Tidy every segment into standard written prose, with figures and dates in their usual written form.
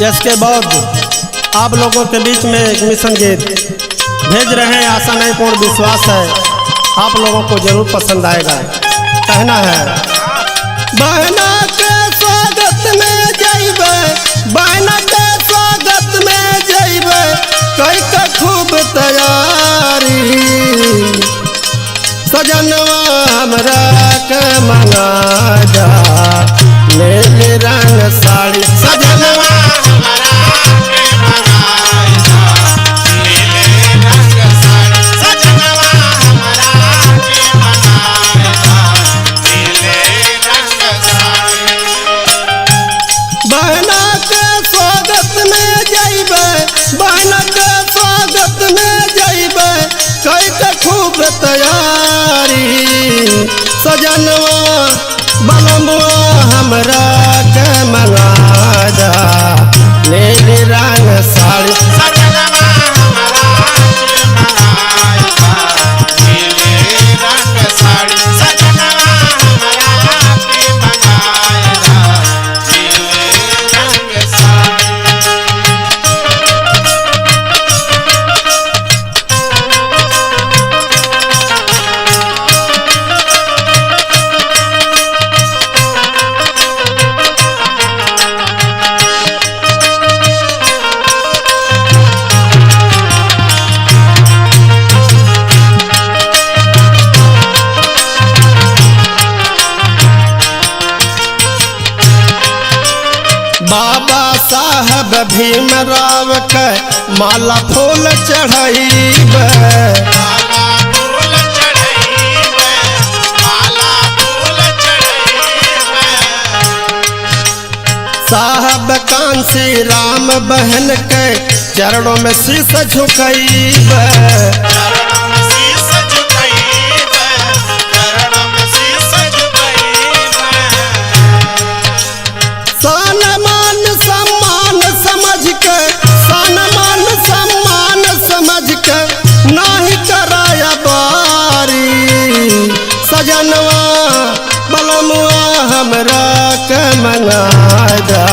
इसके बाद आप लोगों के बीच में एक मिशन गीत भेज रहे हैं। आशा नहीं पूर्ण विश्वास है आप लोगों को जरूर पसंद आएगा। कहना है बहना के स्वागत में जइबे, बहना के स्वागत में जइबे, कई का खूब तैयारी, सजनवा हमरा के मंगा जा नीली रंग साड़ी, सजनवा तैयारी, सजनवा बलमुआ हमरा के मंगा जा नीली रंग साड़ी, सजनवा हमरा के मंगाया नीली रंग साड़ी, सजनवा हमरा के मंगाया नीली रंग साड़ी। बाबा साहब भीमराव के माला फूल चढ़ाइबे, माला फूल चढ़ाइबे, माला फूल चढ़ाइबे। साहब कांसी राम बहन के चरणों में शीश झुकाइबे, चरणों में शीश झुकाइबे, चरणों में शीश झुकाइबे। सम्मान समझ के नाही कराया बारी, सजनवा बलमुआ हमरा के मंगा जा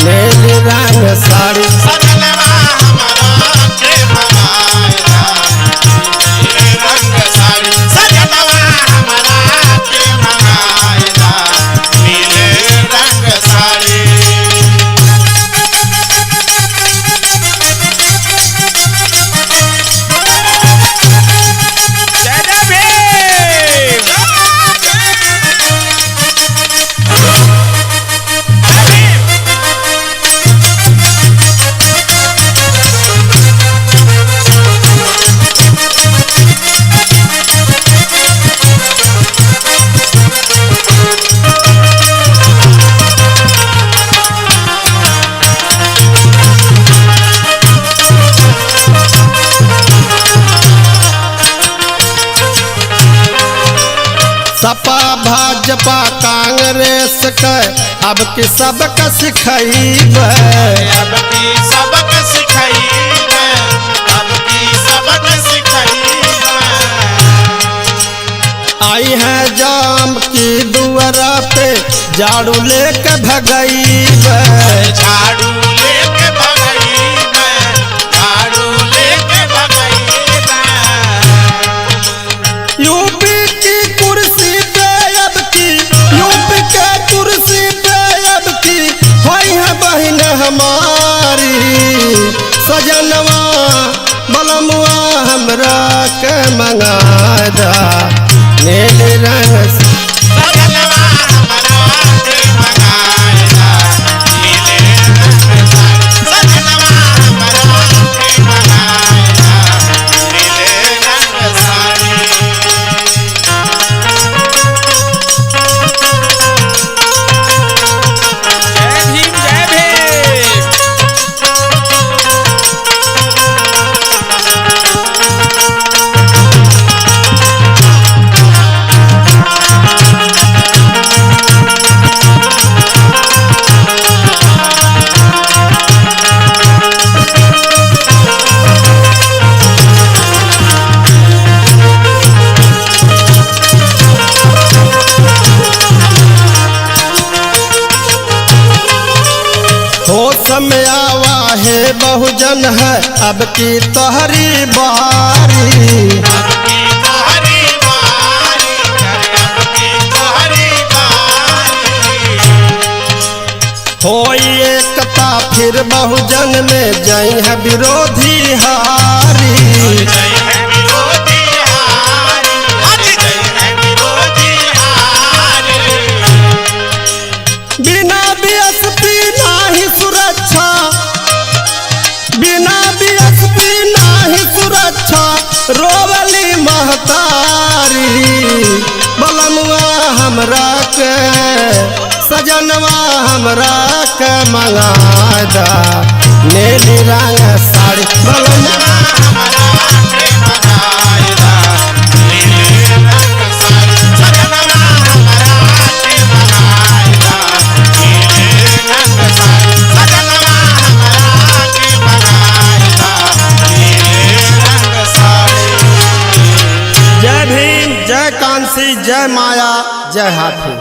नीली रंग साड़ी, सजनवा हमरा के मंगाया नीली रंग साड़ी, सजनवा हमरा के मंगाया नीली रंग साड़ी। सपा भाजपा कांग्रेस के अब की सबक सिखाइबे, अब की सबक सिखाइबे, अब की सबक सिखाइबे। आई है जाम की दुआरा पे झाड़ू लेके भगाइबे, झाड़ू लेके भगाइबे, झाड़ू लेके भगाइबे। यूपी की कुर्सी पे अब की, यूपी के कुर्सी पे अब की होई है बहन हमारी, सजनवा बलमुआ हमरा के मंगा जा नीली रंग, सजनवा हमरा के मंगाया नीली रंग साड़ी, सजनवा हमरा के मंगाया नीली रंग साड़ी। जय भीम जय भीम। बहुजन है अब की तोहरी बारी। अब की तोहरी बारी, अब की तोहरी बारी। होई एकता फिर बहुजन में जई है विरोधी हारी। जय है विरोधी हारी, जय है विरोधी हारी। बिना बीएसपी नाही सुरक्षा, बिना बीएसपी नाही सुरक्षा, रोवली महतारी। बलनुआ हमरा के सजनवा हमरा के मंगादा नीली रंग साड़ी। बलनुआ हमरा के मंगाइदा नीले रंग साड़ी। सजनवा हमरा के मंगाइदा नीले रंग साड़ी। सजनवा हमरा के मंगाइदा नीले रंग साड़ी। जय भीम, जय कांसी, जय माया, जय हाथी।